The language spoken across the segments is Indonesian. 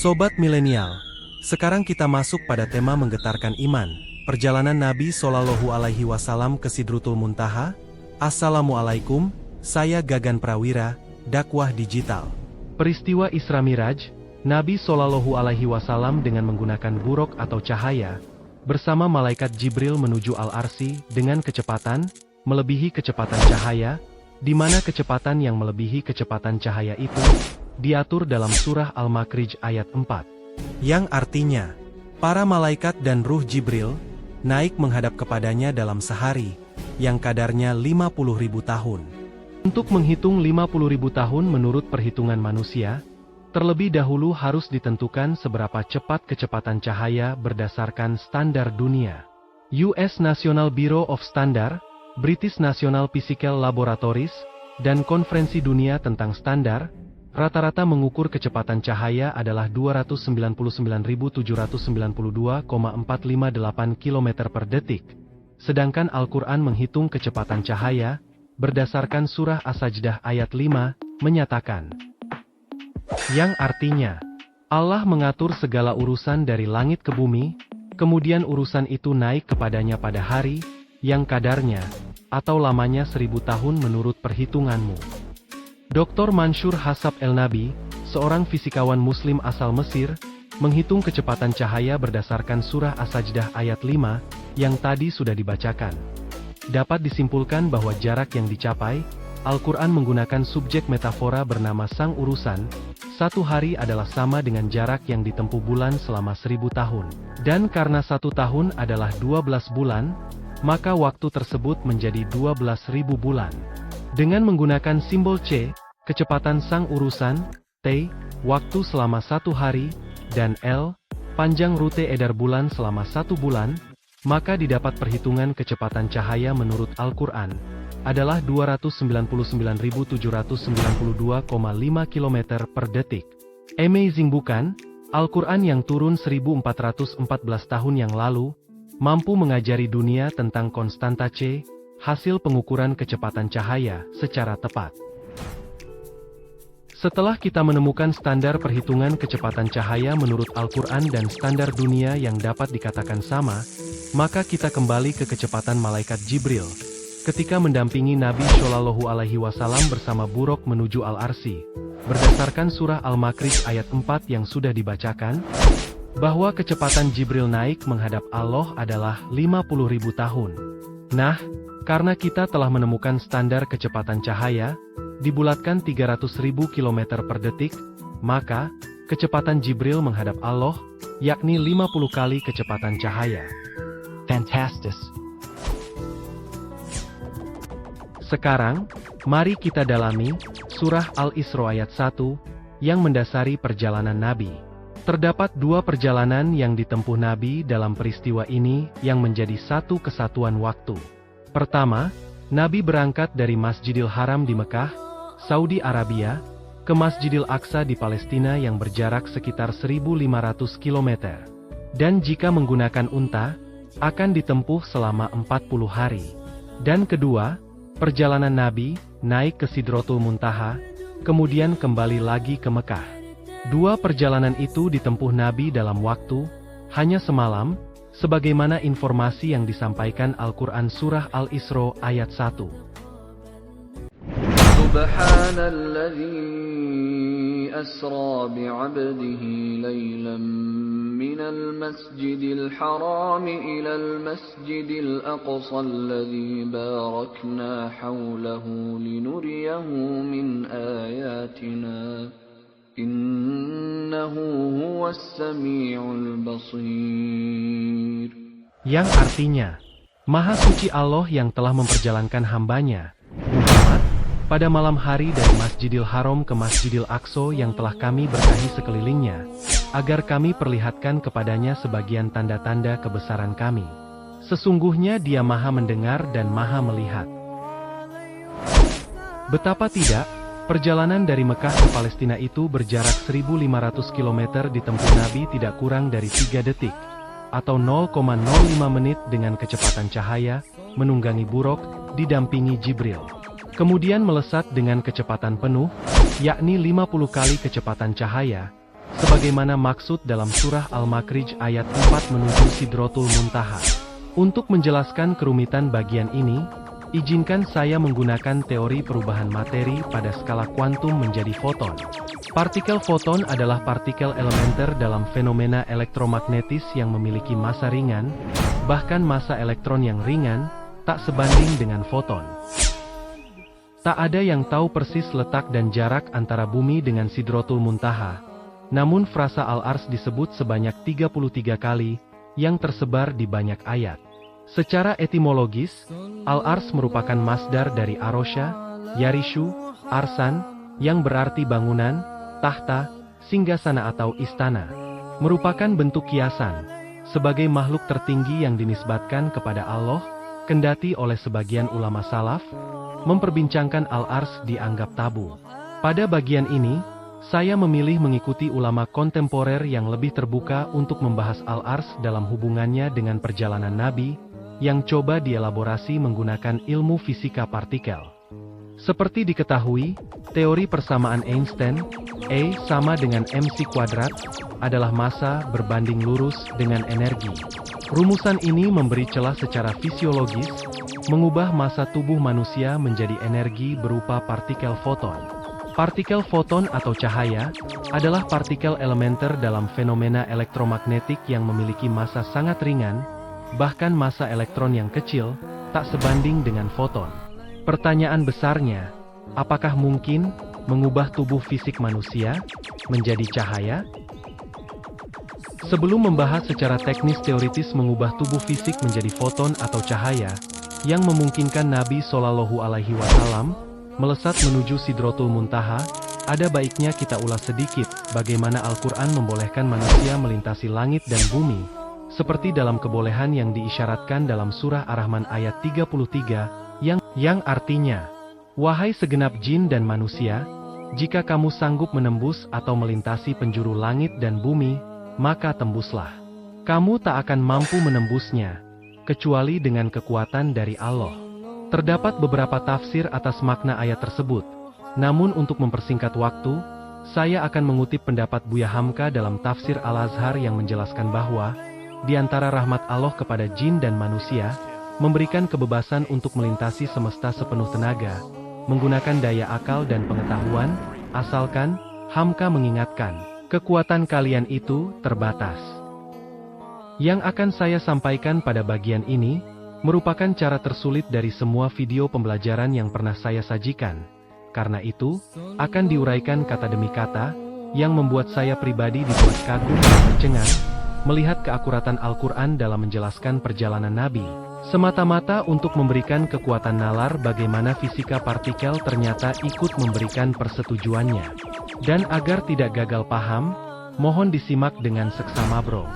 Sobat milenial, sekarang kita masuk pada tema menggetarkan iman, perjalanan Nabi Shallallahu Alaihi Wasallam ke Sidratul Muntaha. Assalamualaikum, saya Gagan Prawira, dakwah digital. Peristiwa Isra Miraj, Nabi Shallallahu Alaihi Wasallam dengan menggunakan buraq atau cahaya, bersama malaikat Jibril menuju Al-Arsy dengan kecepatan melebihi kecepatan cahaya, di mana kecepatan yang melebihi kecepatan cahaya itu diatur dalam surah Al-Makrij ayat 4. Yang artinya, para malaikat dan ruh Jibril naik menghadap kepadanya dalam sehari, yang kadarnya 50.000 tahun. Untuk menghitung 50.000 tahun menurut perhitungan manusia, terlebih dahulu harus ditentukan seberapa cepat kecepatan cahaya berdasarkan standar dunia. US National Bureau of Standard, British National Physical Laboratories, dan Konferensi Dunia tentang Standar, rata-rata mengukur kecepatan cahaya adalah 299.792,458 km per detik. Sedangkan Al-Quran menghitung kecepatan cahaya, berdasarkan surah As-Sajdah ayat 5, menyatakan, yang artinya, Allah mengatur segala urusan dari langit ke bumi, kemudian urusan itu naik kepadanya pada hari, yang kadarnya, atau lamanya 1000 tahun menurut perhitunganmu. Dr. Mansur Hasab El-Nabi, seorang fisikawan muslim asal Mesir, menghitung kecepatan cahaya berdasarkan surah As-Sajdah ayat 5, yang tadi sudah dibacakan. Dapat disimpulkan bahwa jarak yang dicapai, Al-Quran menggunakan subjek metafora bernama sang urusan, satu hari adalah sama dengan jarak yang ditempuh bulan selama 1000 tahun. Dan karena satu tahun adalah 12 bulan, maka waktu tersebut menjadi 12.000 bulan. Dengan menggunakan simbol C, kecepatan sang urusan, T, waktu selama satu hari, dan L, panjang rute edar bulan selama satu bulan, maka didapat perhitungan kecepatan cahaya menurut Al-Quran adalah 299.792,5 km per detik. Amazing bukan? Al-Quran yang turun 1414 tahun yang lalu, mampu mengajari dunia tentang konstanta C, hasil pengukuran kecepatan cahaya, secara tepat. Setelah kita menemukan standar perhitungan kecepatan cahaya menurut Al-Quran dan standar dunia yang dapat dikatakan sama, maka kita kembali ke kecepatan malaikat Jibril, ketika mendampingi Nabi Shallallahu Alaihi Wasallam bersama buraq menuju Al-Arsy. Berdasarkan surah Al-Makrij ayat 4 yang sudah dibacakan, bahwa kecepatan Jibril naik menghadap Allah adalah 50.000 tahun. Nah, karena kita telah menemukan standar kecepatan cahaya, dibulatkan 300.000 km per detik, maka, kecepatan Jibril menghadap Allah, yakni 50 kali kecepatan cahaya. Fantastis. Sekarang, mari kita dalami, surah Al-Isra ayat 1, yang mendasari perjalanan Nabi. Terdapat dua perjalanan yang ditempuh Nabi dalam peristiwa ini yang menjadi satu kesatuan waktu. Pertama, Nabi berangkat dari Masjidil Haram di Mekah, Saudi Arabia, ke Masjidil Aqsa di Palestina yang berjarak sekitar 1.500 km. Dan jika menggunakan unta, akan ditempuh selama 40 hari. Dan kedua, perjalanan Nabi, naik ke Sidratul Muntaha, kemudian kembali lagi ke Mekah. Dua perjalanan itu ditempuh Nabi dalam waktu, hanya semalam, sebagaimana informasi yang disampaikan Al-Quran surah Al-Isra ayat 1. Subhanalladzi asra bi'abdihi laylan minal masjidil haram ilal masjidil aqsa alladzi barakna hawlahu linuriyahu min ayatina. Innahu huwas sami'ul basir. Yang artinya, Maha Suci Allah yang telah memperjalankan hambanya, Muhammad, pada malam hari dari Masjidil Haram ke Masjidil Aqsa yang telah kami berkahi sekelilingnya, agar kami perlihatkan kepadanya sebagian tanda-tanda kebesaran kami. Sesungguhnya Dia Maha mendengar dan Maha melihat. Betapa tidak, perjalanan dari Mekah ke Palestina itu berjarak 1.500 km ditempuh Nabi tidak kurang dari 3 detik, atau 0,05 menit dengan kecepatan cahaya, menunggangi buraq, didampingi Jibril. Kemudian melesat dengan kecepatan penuh, yakni 50 kali kecepatan cahaya, sebagaimana maksud dalam surah Al-Makrij ayat 4 menuju Sidratul Muntaha. Untuk menjelaskan kerumitan bagian ini, izinkan saya menggunakan teori perubahan materi pada skala kuantum menjadi foton. Partikel foton adalah partikel elementer dalam fenomena elektromagnetis yang memiliki massa ringan, bahkan massa elektron yang ringan, tak sebanding dengan foton. Tak ada yang tahu persis letak dan jarak antara bumi dengan Sidratul Muntaha, namun frasa Al-Ars disebut sebanyak 33 kali, yang tersebar di banyak ayat. Secara etimologis, Al-Ars merupakan masdar dari Arosha, Yarishu, Arsan, yang berarti bangunan, tahta, singgasana atau istana. Merupakan bentuk kiasan, sebagai makhluk tertinggi yang dinisbatkan kepada Allah, kendati oleh sebagian ulama salaf, memperbincangkan Al-Ars dianggap tabu. Pada bagian ini, saya memilih mengikuti ulama kontemporer yang lebih terbuka untuk membahas Al-Ars dalam hubungannya dengan perjalanan Nabi, yang coba dielaborasi menggunakan ilmu fisika partikel. Seperti diketahui, teori persamaan Einstein, E sama dengan mc², adalah massa berbanding lurus dengan energi. Rumusan ini memberi celah secara fisiologis, mengubah massa tubuh manusia menjadi energi berupa partikel foton. Partikel foton atau cahaya, adalah partikel elementer dalam fenomena elektromagnetik yang memiliki massa sangat ringan, bahkan massa elektron yang kecil, tak sebanding dengan foton. Pertanyaan besarnya, apakah mungkin mengubah tubuh fisik manusia menjadi cahaya? Sebelum membahas secara teknis teoritis mengubah tubuh fisik menjadi foton atau cahaya, yang memungkinkan Nabi Shallallahu Alaihi Wasallam melesat menuju Sidratul Muntaha, ada baiknya kita ulas sedikit bagaimana Al-Quran membolehkan manusia melintasi langit dan bumi, seperti dalam kebolehan yang diisyaratkan dalam surah Ar-Rahman ayat 33, yang artinya, wahai segenap jin dan manusia, jika kamu sanggup menembus atau melintasi penjuru langit dan bumi, maka tembuslah. Kamu tak akan mampu menembusnya, kecuali dengan kekuatan dari Allah. Terdapat beberapa tafsir atas makna ayat tersebut, namun untuk mempersingkat waktu, saya akan mengutip pendapat Buya Hamka dalam tafsir Al-Azhar yang menjelaskan bahwa, di antara rahmat Allah kepada jin dan manusia, memberikan kebebasan untuk melintasi semesta sepenuh tenaga, menggunakan daya akal dan pengetahuan, asalkan, Hamka mengingatkan, kekuatan kalian itu terbatas. Yang akan saya sampaikan pada bagian ini, merupakan cara tersulit dari semua video pembelajaran yang pernah saya sajikan. Karena itu, akan diuraikan kata demi kata, yang membuat saya pribadi dibuat kagum dan tercengang, melihat keakuratan Al-Quran dalam menjelaskan perjalanan Nabi, semata-mata untuk memberikan kekuatan nalar bagaimana fisika partikel ternyata ikut memberikan persetujuannya. Dan agar tidak gagal paham, mohon disimak dengan seksama bro.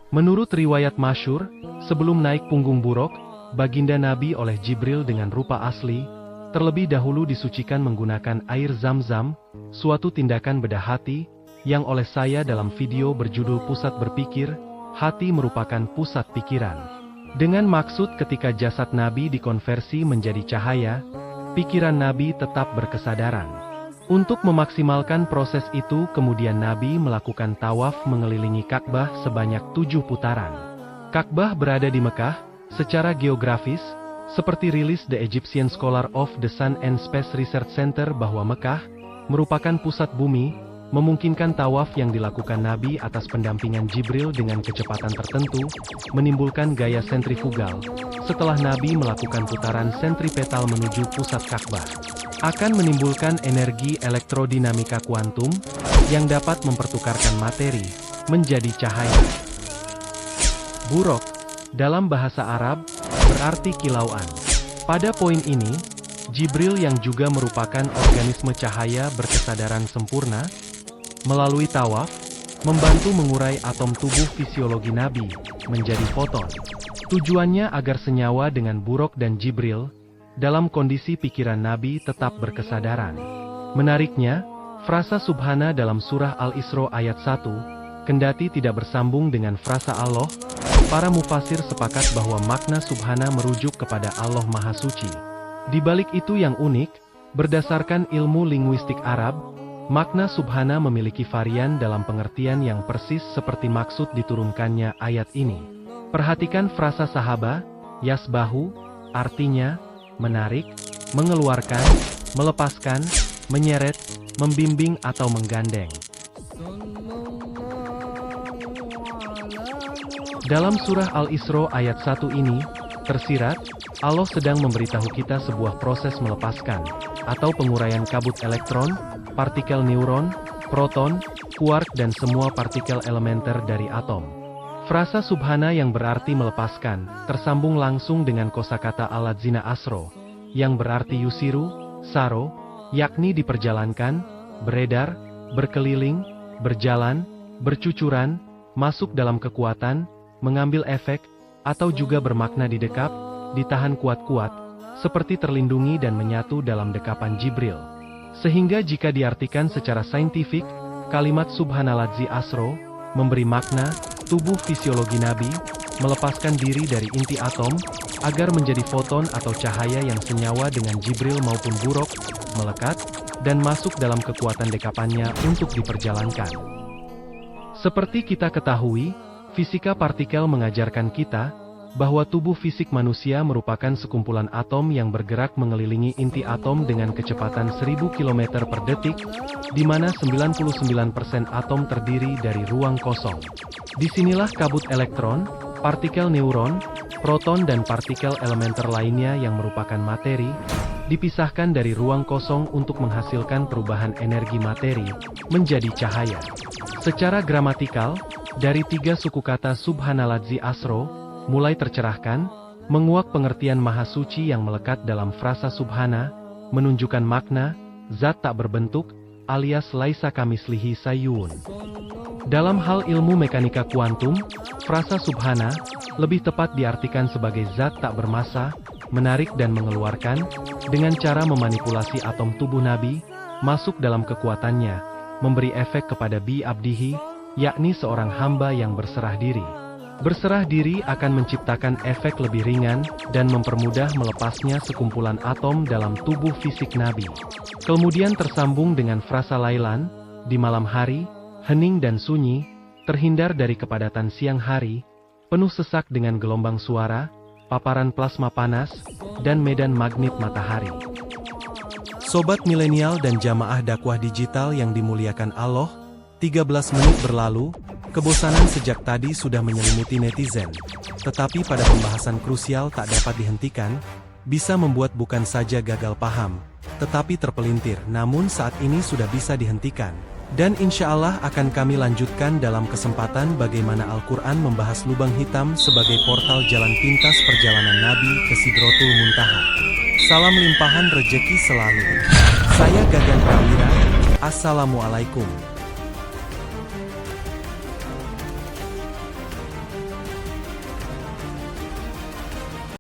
Menurut riwayat masyhur, sebelum naik punggung buruk, baginda Nabi oleh Jibril dengan rupa asli, terlebih dahulu disucikan menggunakan air zam-zam, suatu tindakan bedah hati, yang oleh saya dalam video berjudul Pusat Berpikir, hati merupakan pusat pikiran. Dengan maksud ketika jasad Nabi dikonversi menjadi cahaya, pikiran Nabi tetap berkesadaran. Untuk memaksimalkan proses itu kemudian Nabi melakukan tawaf mengelilingi Ka'bah sebanyak 7 putaran. Ka'bah berada di Mekah, secara geografis, seperti rilis The Egyptian Scholar of the Sun and Space Research Center bahwa Mekah merupakan pusat bumi, memungkinkan tawaf yang dilakukan Nabi atas pendampingan Jibril dengan kecepatan tertentu, menimbulkan gaya sentrifugal. Setelah Nabi melakukan putaran sentripetal menuju pusat Ka'bah, akan menimbulkan energi elektrodinamika kuantum, yang dapat mempertukarkan materi, menjadi cahaya. Buruk, dalam bahasa Arab, berarti kilauan. Pada poin ini, Jibril yang juga merupakan organisme cahaya berkesadaran sempurna, melalui tawaf, membantu mengurai atom tubuh fisiologi Nabi, menjadi foton. Tujuannya agar senyawa dengan Buruk dan Jibril, dalam kondisi pikiran Nabi tetap berkesadaran. Menariknya, frasa Subhana dalam surah Al-Isra ayat 1, kendati tidak bersambung dengan frasa Allah, para mufasir sepakat bahwa makna Subhana merujuk kepada Allah Maha Suci. Di balik itu yang unik, berdasarkan ilmu linguistik Arab, Makna subhana memiliki varian dalam pengertian yang persis seperti maksud diturunkannya ayat ini. Perhatikan frasa sahaba, yasbahu, artinya, menarik, mengeluarkan, melepaskan, menyeret, membimbing atau menggandeng. Dalam surah Al-Isra ayat 1 ini, tersirat, Allah sedang memberitahu kita sebuah proses melepaskan, atau penguraian kabut elektron, partikel neuron, proton, kuark dan semua partikel elementer dari atom. Frasa subhana yang berarti melepaskan, tersambung langsung dengan kosakata al-ladzina asro, yang berarti yusiru, saro, yakni diperjalankan, beredar, berkeliling, berjalan, bercucuran, masuk dalam kekuatan, mengambil efek, atau juga bermakna didekap, ditahan kuat-kuat, seperti terlindungi dan menyatu dalam dekapan Jibril. Sehingga jika diartikan secara saintifik, kalimat subhanaladzi asro, memberi makna, tubuh fisiologi Nabi, melepaskan diri dari inti atom, agar menjadi foton atau cahaya yang senyawa dengan Jibril maupun buruk, melekat, dan masuk dalam kekuatan dekapannya untuk diperjalankan. Seperti kita ketahui, fisika partikel mengajarkan kita, bahwa tubuh fisik manusia merupakan sekumpulan atom yang bergerak mengelilingi inti atom dengan kecepatan 1000 km per detik, di mana 99% atom terdiri dari ruang kosong. Disinilah kabut elektron, partikel neuron, proton dan partikel elementer lainnya yang merupakan materi, dipisahkan dari ruang kosong untuk menghasilkan perubahan energi materi menjadi cahaya. Secara gramatikal, dari 3 suku kata subhanaladzi asro, mulai tercerahkan, menguak pengertian maha suci yang melekat dalam frasa subhana, menunjukkan makna, zat tak berbentuk, alias laisa kamislihi sayun. Dalam hal ilmu mekanika kuantum, frasa subhana, lebih tepat diartikan sebagai zat tak bermassa, menarik dan mengeluarkan, dengan cara memanipulasi atom tubuh Nabi, masuk dalam kekuatannya, memberi efek kepada bi abdihi, yakni seorang hamba yang berserah diri. Berserah diri akan menciptakan efek lebih ringan, dan mempermudah melepasnya sekumpulan atom dalam tubuh fisik Nabi. Kemudian tersambung dengan frasa lailan, di malam hari, hening dan sunyi, terhindar dari kepadatan siang hari, penuh sesak dengan gelombang suara, paparan plasma panas, dan medan magnet matahari. Sobat milenial dan jamaah dakwah digital yang dimuliakan Allah, 13 menit berlalu, kebosanan sejak tadi sudah menyelimuti netizen. Tetapi pada pembahasan krusial tak dapat dihentikan, bisa membuat bukan saja gagal paham, tetapi terpelintir. Namun saat ini sudah bisa dihentikan. Dan insya Allah akan kami lanjutkan dalam kesempatan bagaimana Al-Quran membahas lubang hitam sebagai portal jalan pintas perjalanan Nabi ke Sidratul Muntaha. Salam limpahan rejeki selalu. Saya Gagan Prawira. Assalamualaikum.